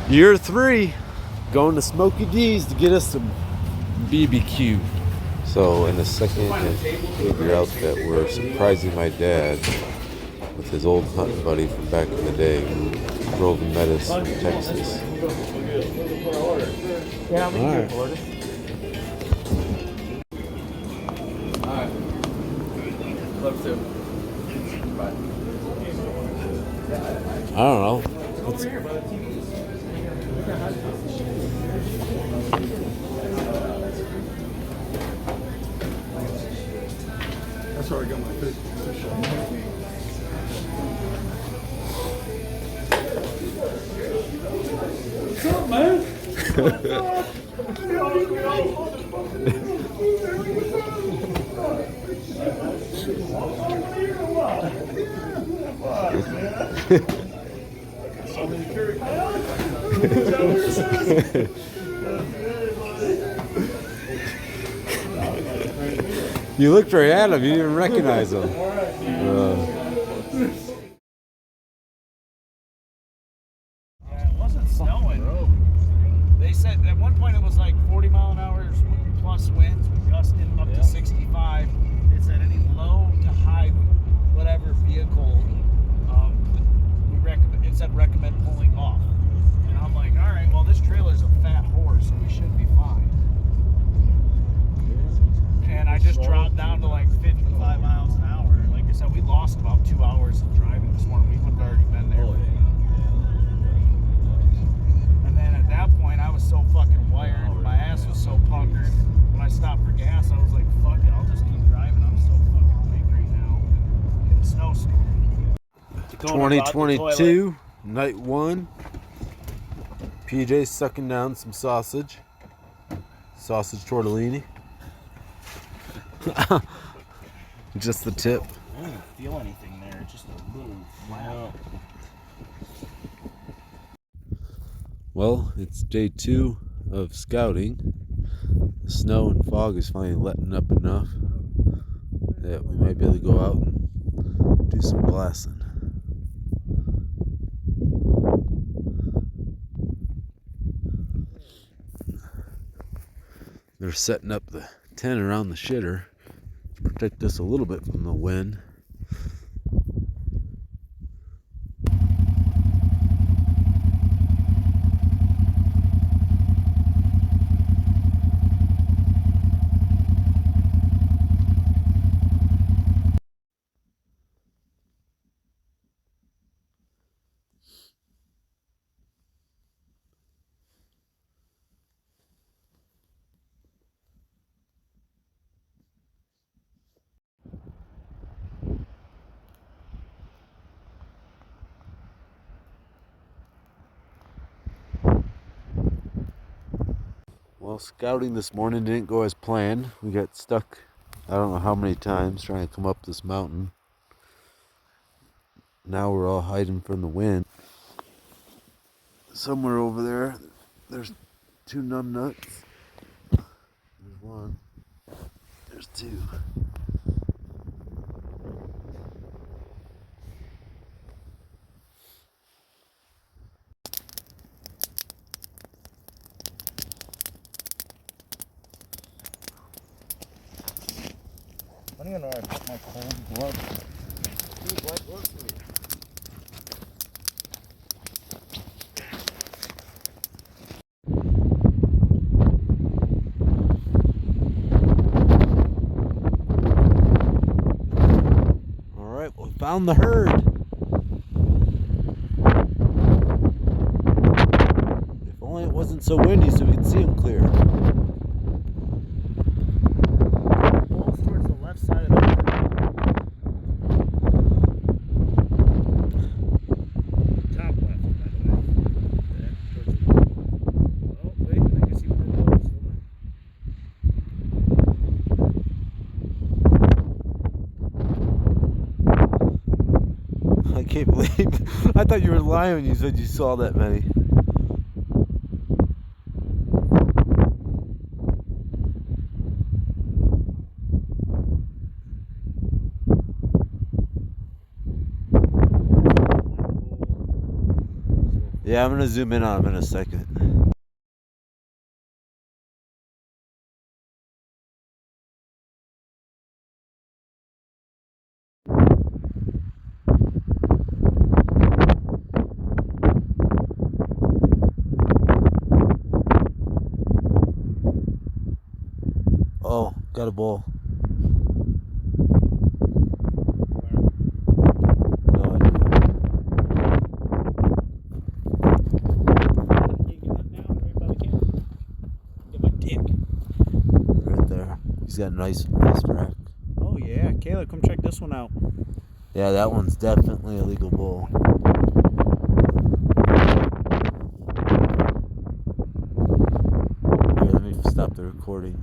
Year 3, going to Smokey D's to get us some BBQ. So in a second, I figure out that we're surprising my dad with his old hunting buddy from back in the day who drove and met us from Texas. Yeah, we can do it. Alright. Love to. Bye. I don't know. That's where I got my fish on. What's up, man? You looked right at him, you didn't recognize him. It wasn't snowing. They said at one point it was like 40 mile an hour plus winds with gusts in up to 65. It said any low to high, whatever vehicle, it said recommend pulling off. And I'm like, all right, well this trailer's a fat horse, so we should be fine. And I just dropped down to like 55 miles an hour. Like I said, we lost about 2 hours of driving this morning. We would have already been there. And then at that point, I was so fucking wired. My ass was so puckered. When I stopped for gas, I was like, fuck it, I'll just keep driving. I'm so fucking weak right now. In a snowstorm. 2022, night 1. PJ's sucking down some sausage. Sausage tortellini. Just the tip. I didn't feel anything there, just a little flat. Well, it's day 2 of scouting. The snow and fog is finally letting up enough that we might be able to go out and do some glassing. They're setting up the tent around the shitter to protect us a little bit from the wind. Well, scouting this morning didn't go as planned. We got stuck, I don't know how many times, trying to come up this mountain. Now we're all hiding from the wind. Somewhere over there, there's 2 numbnuts. There's 1. There's 2. I don't even know where I put my cold gloves. Dude, what works for me? Alright, well, we found the herd. If only it wasn't so windy so we could see them clear. Balls towards the left side of the river. Top left, by the way. Okay, towards the... Oh, wait, I can see more balls. I can't believe. I thought you were lying when you said you saw that many. Yeah, I'm gonna zoom in on him in a second. Oh, got a bull. No idea. Get my dick. Right there. He's got a nice rack. Oh yeah, Caleb, come check this one out. Yeah, that one's definitely a legal bull. Here, let me stop the recording.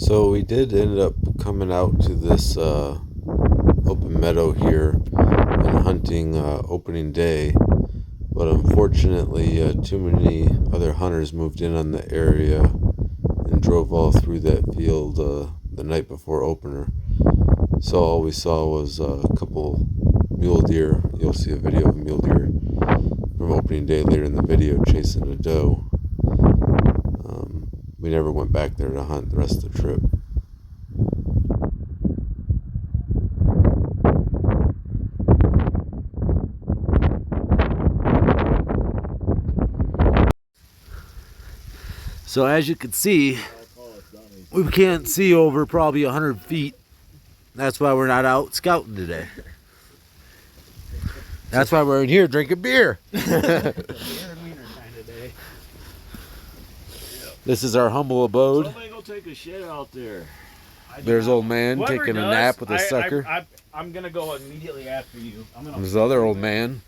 So we did end up coming out to this open meadow here and hunting opening day, but unfortunately too many other hunters moved in on the area and drove all through that field the night before opener. So all we saw was a couple mule deer. You'll see a video of a mule deer from opening day later in the video chasing a doe. We never went back there to hunt the rest of the trip. So as you can see, we can't see over probably 100 feet. That's why we're not out scouting today. That's why we're in here drinking beer. This is our humble abode. Somebody go take a shit out there. There's old man Whoever taking a does, nap with a sucker. I'm gonna go immediately after you. There's the other old man.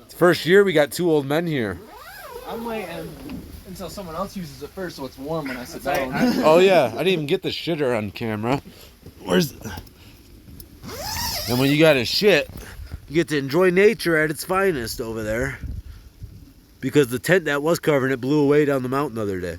It's first year we got 2 old men here. I'm waiting until someone else uses it first so it's warm when I sit down. Oh yeah, I didn't even get the shitter on camera. Where's? And when you got a shit, you get to enjoy nature at its finest over there. Because the tent that was covering it blew away down the mountain the other day.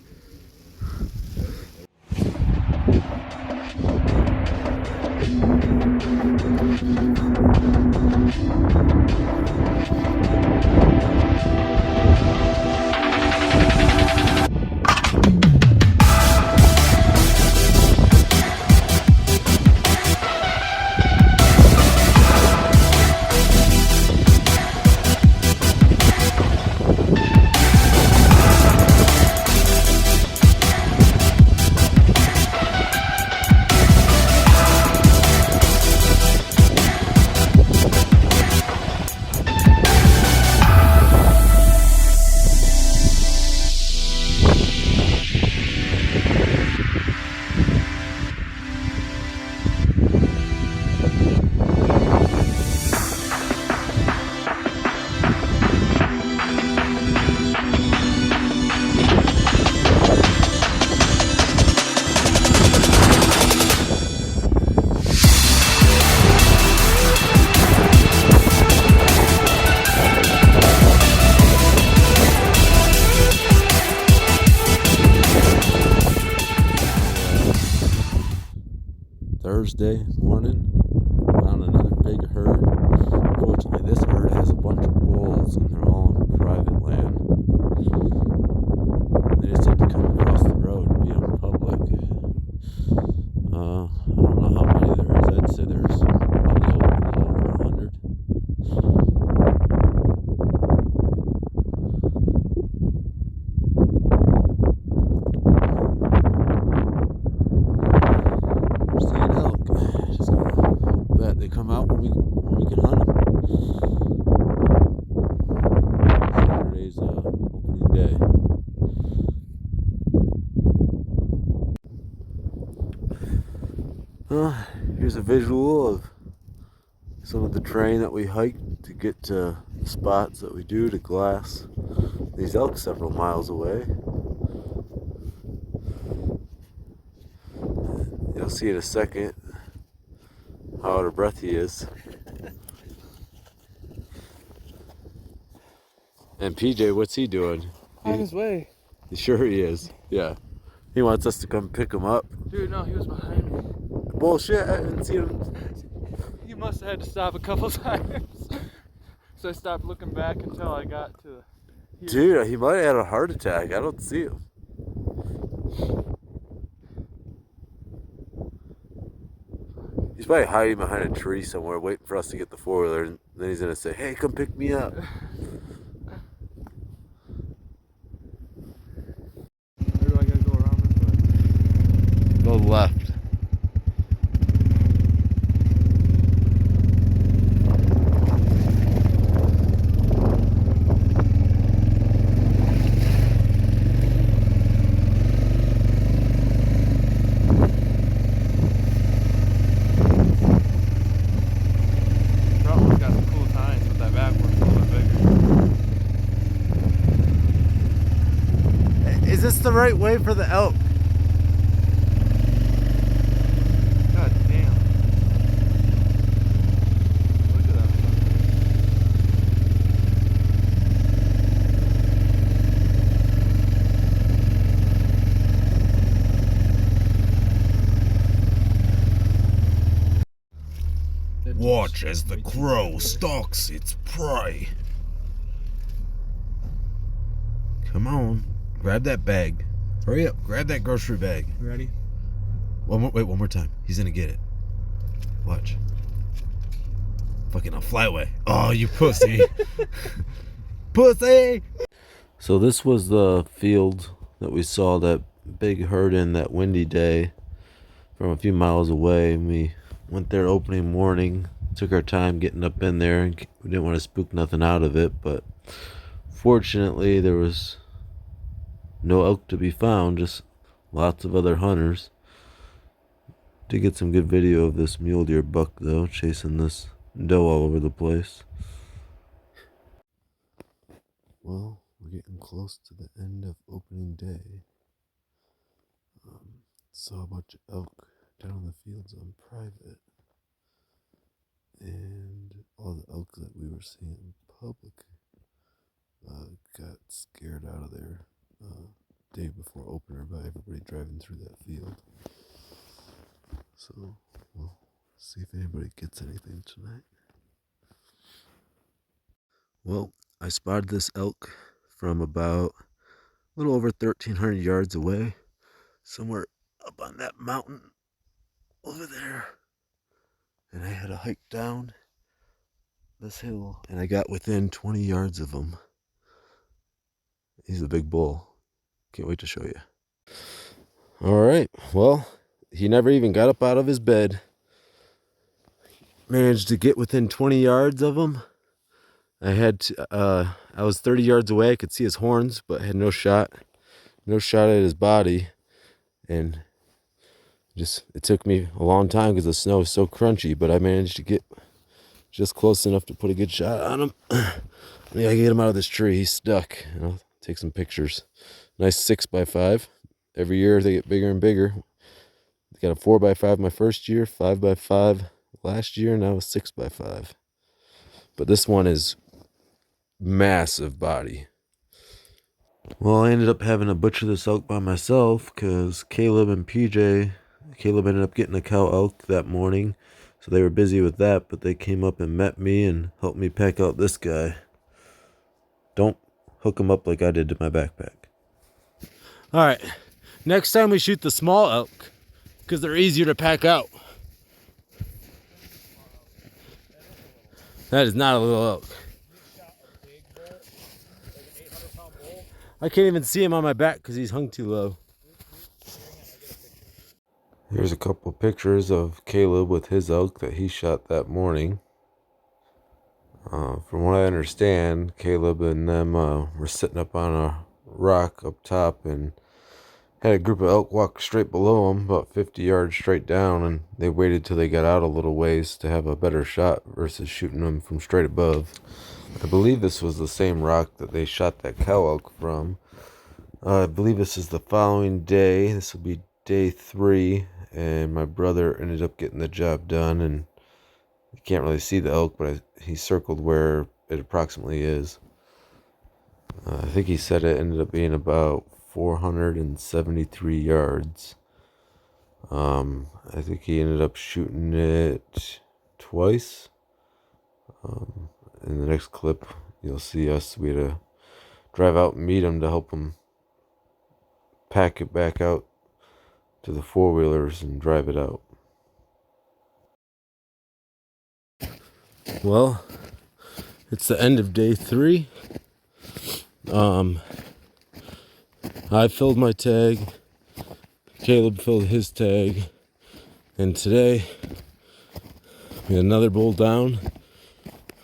Thursday morning, found another big herd. Fortunately, this herd has a bunch of bulls and they're all on private land. They just have to come across the road and be on public. I don't know how many there is. I'd say there's probably over 100. They come out when we can hunt them. Saturday's opening day. Here's a visual of some of the terrain that we hiked to get to the spots that we do to glass these elk several miles away. You'll see in a second how out of breath he is. And PJ, what's he doing? On his way. Sure he is. Yeah. He wants us to come pick him up. Dude, no, he was behind me. Bullshit, I didn't see him. He must have had to stop a couple times. So I stopped looking back until I got to here. Dude, he might have had a heart attack. I don't see him. He's probably hiding behind a tree somewhere waiting for us to get the four-wheeler, and then he's gonna say, hey, come pick me up. Where do I gotta go around this way? Go left. Probably got some cool tines with that backwards a little bit bigger. Is this the right way for the elk? God damn. Look at that. Watch as the crow stalks its prey. Come on, grab that bag. Hurry up, grab that grocery bag. Ready? One more time. He's gonna get it. Watch. Fucking, I'll fly away. Oh, you pussy. Pussy! So this was the field that we saw that big herd in that windy day from a few miles away. And we went there opening morning, took our time getting up in there, and we didn't want to spook nothing out of it, but fortunately there was no elk to be found, just lots of other hunters. Did get some good video of this mule deer buck though, chasing this doe all over the place. Well, we're getting close to the end of opening day. Saw a bunch of elk down in the fields on private, and all the elk that we were seeing in public got scared out of there day before opener by everybody driving through that field. So we'll see if anybody gets anything tonight. Well, I spotted this elk from about a little over 1,300 yards away, somewhere up on that mountain over there. And I had to hike down this hill, and I got within 20 yards of him. He's a big bull. Can't wait to show you. All right, well, he never even got up out of his bed. Managed to get within 20 yards of him. I was 30 yards away. I could see his horns, but had no shot at his body. And it took me a long time because the snow was so crunchy, but I managed to get just close enough to put a good shot on him. I gotta get him out of this tree. He's stuck. I'll take some pictures. Nice 6x5. Every year they get bigger and bigger. Got a 4x5 my first year, 5x5 last year, now a 6x5. But this one is massive body. Well, I ended up having to butcher this elk by myself because Caleb ended up getting a cow elk that morning, so they were busy with that, but they came up and met me and helped me pack out this guy. Don't hook him up like I did to my backpack. All right, next time we shoot the small elk because they're easier to pack out. That is not a little elk. I can't even see him on my back because he's hung too low. Here's a couple pictures of Caleb with his elk that he shot that morning. From what I understand, Caleb and them were sitting up on a rock up top, and had a group of elk walk straight below them, about 50 yards straight down, and they waited till they got out a little ways to have a better shot versus shooting them from straight above. I believe this was the same rock that they shot that cow elk from. I believe this is the following day. This will be day 3, and my brother ended up getting the job done, and you can't really see the elk, but he circled where it approximately is. I think he said it ended up being about 473 yards. I think he ended up shooting it twice. In the next clip, you'll see us. We had to drive out and meet him to help him pack it back out to the four-wheelers and drive it out. Well, it's the end of day 3. I filled my tag, Caleb filled his tag, and today we had another bull down.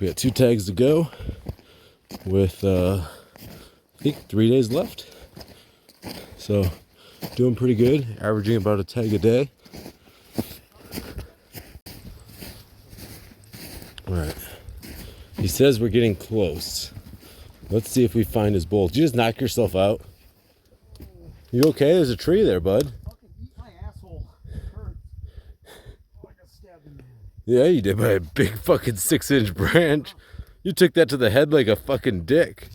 We got 2 tags to go with I think 3 days left. So doing pretty good, averaging about a tag a day. Alright. He says we're getting close. Let's see if we find his bull. Did you just knock yourself out? You okay? There's a tree there, bud. Fucking eat my asshole. It hurts. Oh, I got stabbed in the head. Yeah, you did, by a big fucking 6-inch branch. You took that to the head like a fucking dick.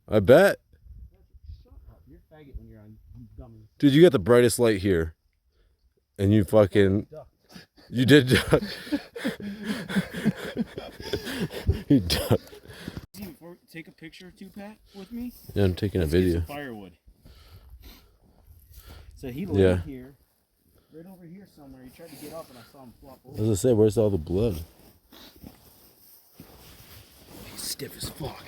I bet. Shut up. You're a faggot when you're on, you dummy. Dude, you got the brightest light here. And you fucking... You did duck. You ducked. Take a picture or two, Pat, with me? Yeah, I'm taking a Let's get video. some firewood. So he laid here, right over here somewhere. He tried to get up and I saw him flop over. As I say, where's all the blood? He's stiff as fuck.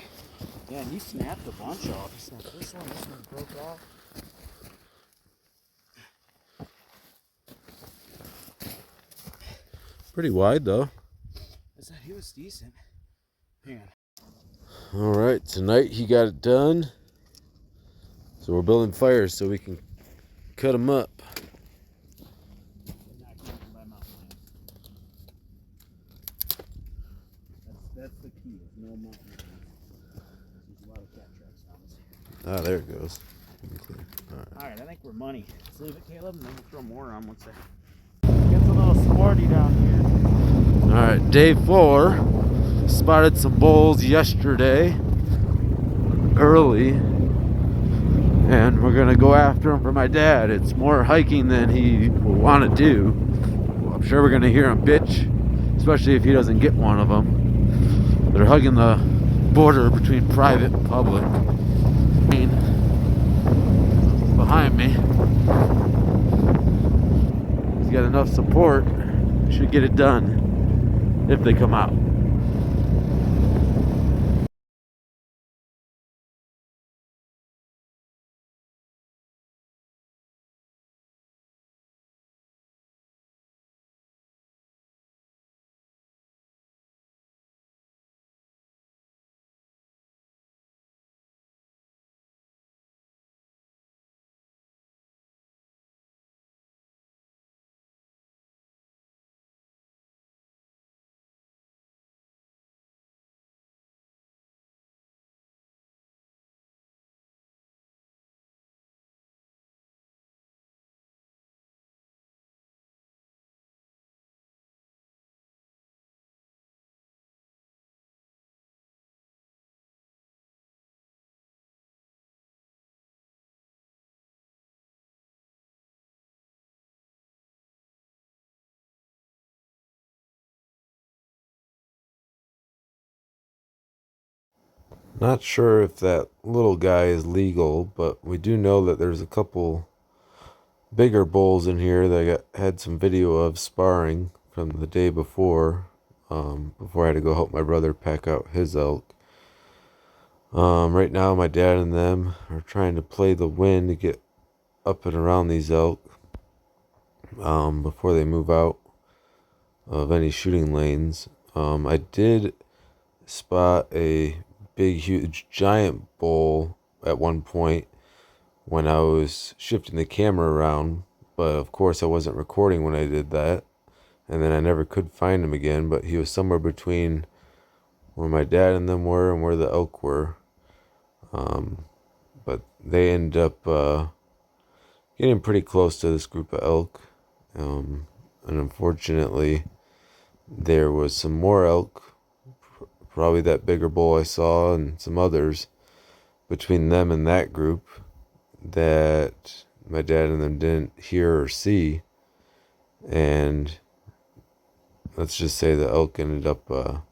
Yeah, and he snapped a bunch off. He snapped this one broke off. Pretty wide, though. I said he was decent. Hang on. Alright, tonight he got it done. So we're building fires so we can cut them up. That's the key. No mountain lions. There's a lot of cat tracks down this here. Ah, there it goes. Alright, I think we're money. Let's leave it, Caleb, and then we'll throw more on once it gets a little sporty down here. Alright, day 4. Spotted some bulls yesterday. Early. And we're gonna go after them for my dad. It's more hiking than he will want to do. I'm sure we're gonna hear him bitch, especially if he doesn't get one of them. They're hugging the border between private and public. Behind me. He's got enough support. Should get it done if they come out. Not sure if that little guy is legal, but we do know that there's a couple bigger bulls in here that had some video of sparring from the day before I had to go help my brother pack out his elk. Right now my dad and them are trying to play the wind to get up and around these elk before they move out of any shooting lanes. I did spot a big, huge, giant bull at one point when I was shifting the camera around. But of course, I wasn't recording when I did that. And then I never could find him again. But he was somewhere between where my dad and them were and where the elk were. But they ended up getting pretty close to this group of elk. And unfortunately, there was some more elk, probably that bigger bull I saw and some others between them and that group that my dad and them didn't hear or see. And let's just say the elk ended up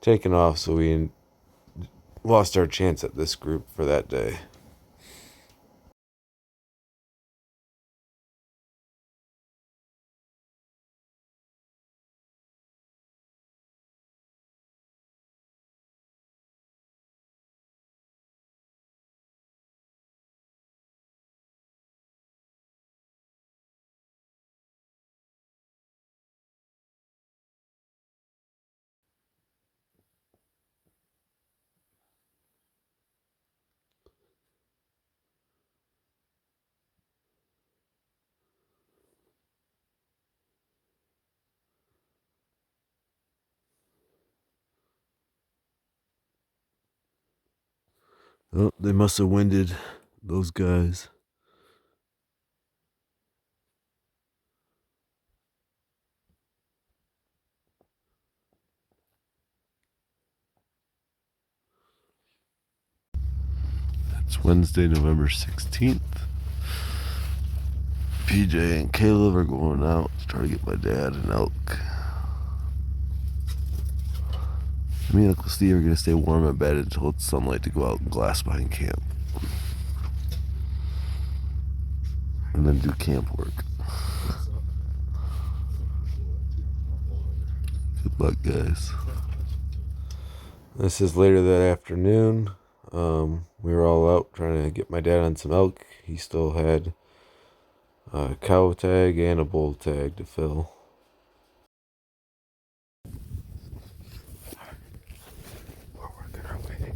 taking off, so we lost our chance at this group for that day. Oh, they must have winded those guys. It's Wednesday, November 16th. PJ and Caleb are going out to try to get my dad an elk. Me and Uncle Steve are going to stay warm in bed until it's sunlight to go out and glass behind camp. And then do camp work. Good luck, guys. This is later that afternoon. We were all out trying to get my dad on some elk. He still had a cow tag and a bull tag to fill. We're working our way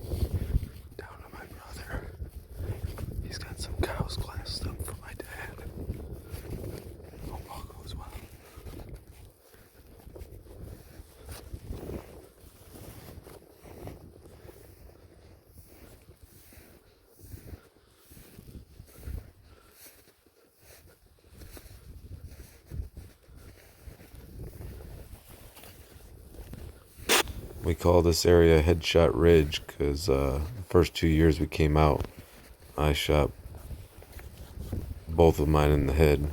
down to my brother. He's got some cows glassed up for my dad. Hope all goes well. We call this area Headshot Ridge because the first 2 years we came out, I shot both of mine in the head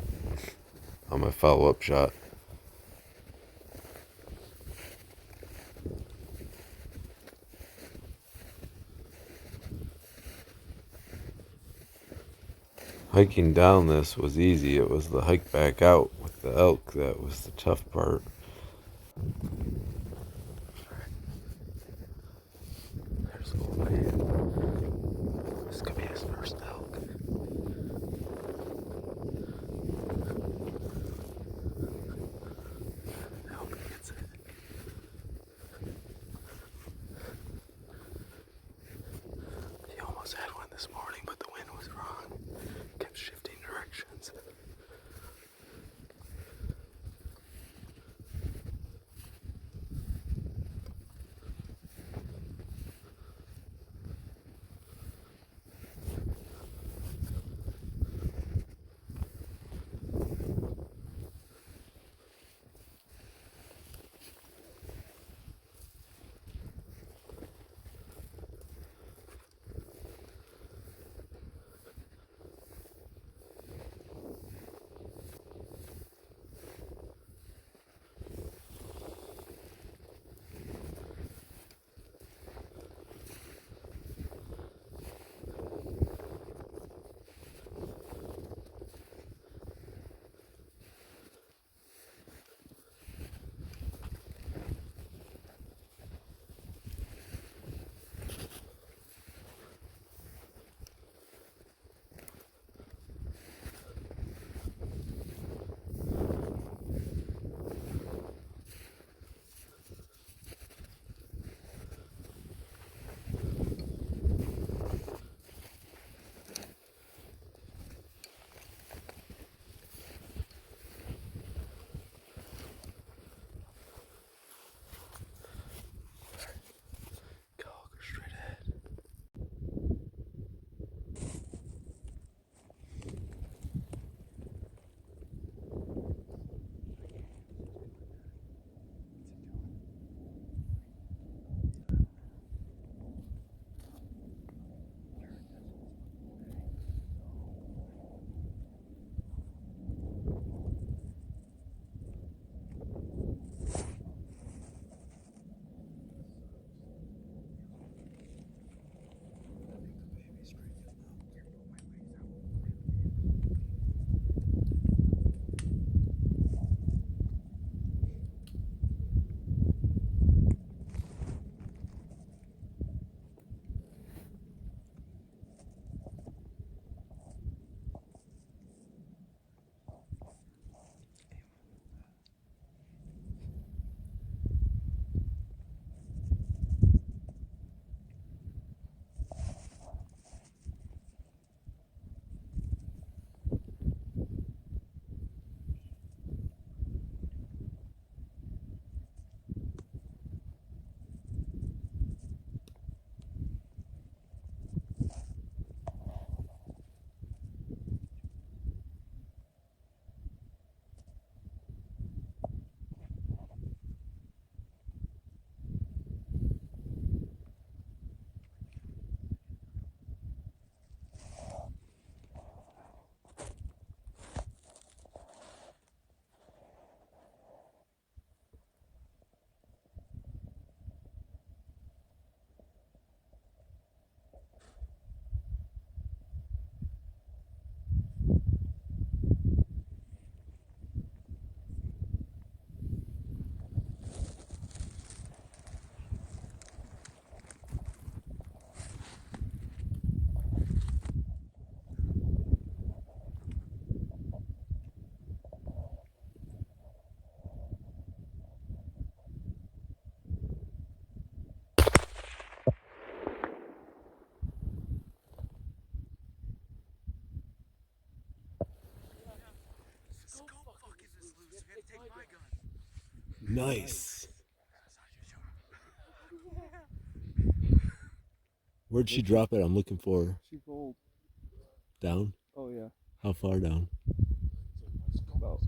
on my follow-up shot. Hiking down this was easy. It was the hike back out with the elk that was the tough part. There's old man. This could be his first elk. I hope he gets it. He almost had one this morning, but the wind was wrong. Kept shifting directions. Nice. Where'd she drop it? I'm looking for her. She rolled. Down? Oh yeah, How far down? about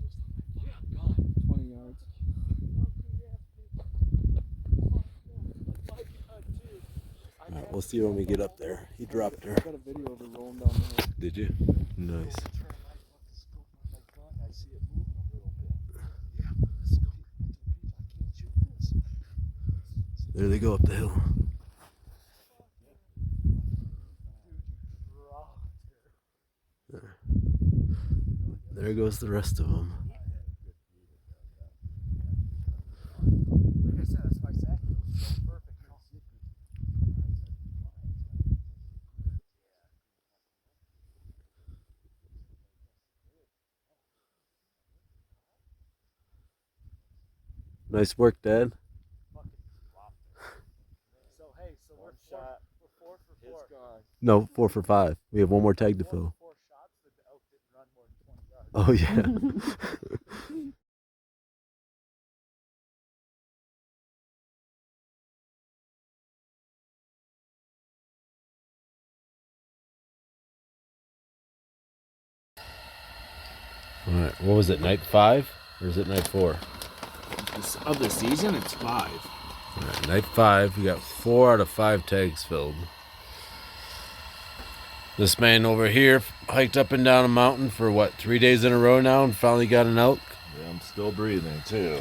20 yards. Alright, we'll see when we get up there. He dropped her. I got a video of her rolling down the hill. Did you? Nice. There they go up the hill. There goes the rest of them. Like I said, that's why Zach was so perfect. Nice work, Dad. So hey, so we're four for four. No, 4 for 5. We have one more tag to fill. 4 shots. The elk didn't run more than 20 yards. Oh, yeah. All right. What was it? Night 5 or is it night 4? Of the season, it's 5. All right, night 5. We got 4 out of 5 tags filled. This man over here hiked up and down a mountain for what, 3 days in a row now, and finally got an elk. Yeah, I'm still breathing too.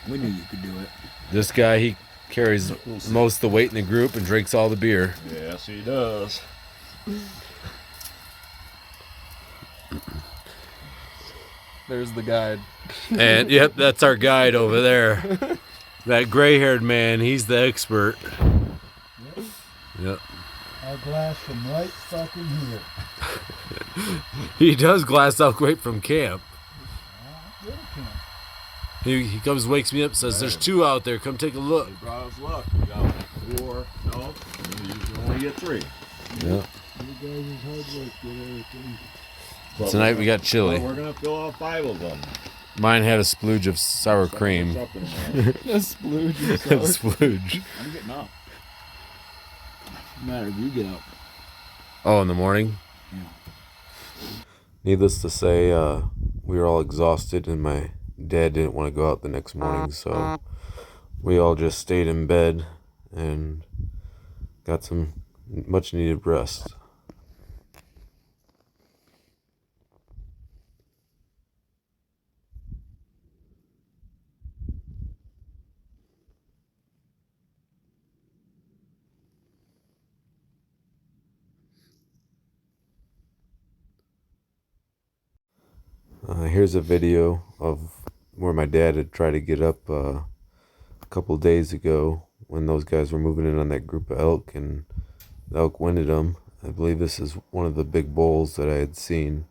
We knew you could do it. This guy, he carries most of the weight in the group and drinks all the beer. Yes, he does. There's the guide. And yep, that's our guide over there. That gray-haired man, he's the expert. Yep. I glass from right fucking here. He does glass elk right from camp. Little camp. He comes, wakes me up, says, "There's 2 out there. Come take a look." He brought us luck. We got 4 elk, and you can only get 3. Yeah. You guys is hard work, get everything. But Tonight we got chili. We're gonna fill out 5 of them. Mine had a splooge of sour cream. What's up in there? A splooge of sour. Splooge. I'm getting up. No matter if you get up. Oh, in the morning? Yeah. Needless to say, we were all exhausted, and my dad didn't want to go out the next morning, so we all just stayed in bed and got some much needed rest. Here's a video of where my dad had tried to get up a couple days ago when those guys were moving in on that group of elk, and the elk winded him. I believe this is one of the big bulls that I had seen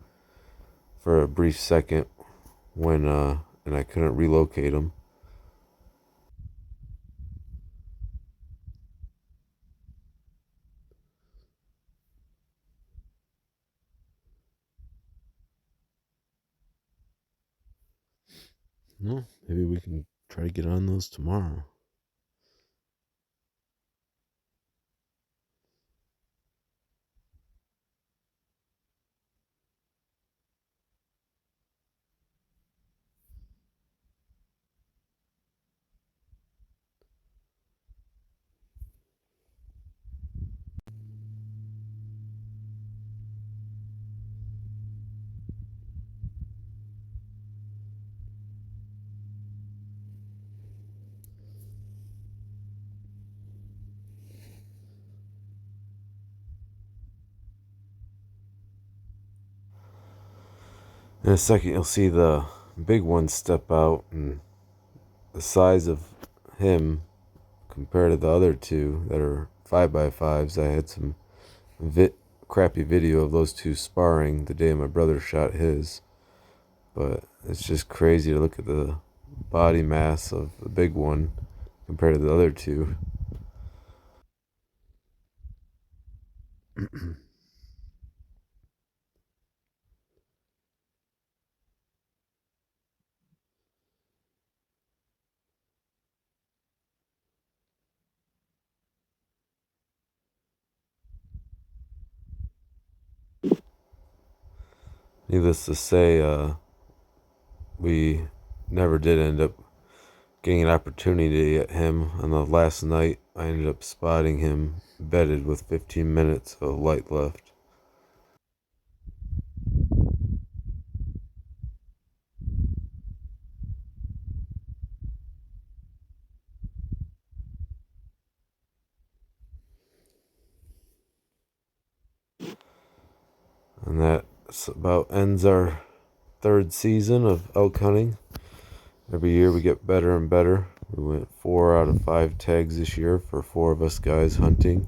for a brief second when and I couldn't relocate him. No, maybe we can try to get on those tomorrow. In a second, you'll see the big one step out, and the size of him compared to the other 2 that are 5x5s. I had some crappy video of those 2 sparring the day my brother shot his, but it's just crazy to look at the body mass of the big one compared to the other 2. needless to say, we never did end up getting an opportunity at him. On the last night, I ended up spotting him bedded with 15 minutes of light left. And that about ends our third season of elk hunting. Every year we get better and better. We went 4 out of 5 tags this year for 4 of us guys hunting.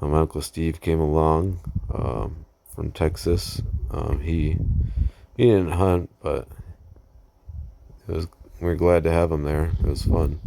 My Uncle Steve came along from Texas. He didn't hunt, but we were glad to have him there. It was fun.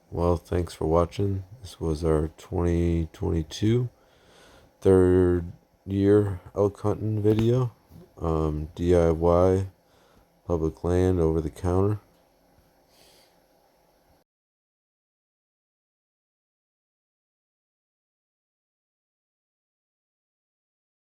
Well, thanks for watching. This was our 2022 third year elk hunting video. DIY public land over the counter.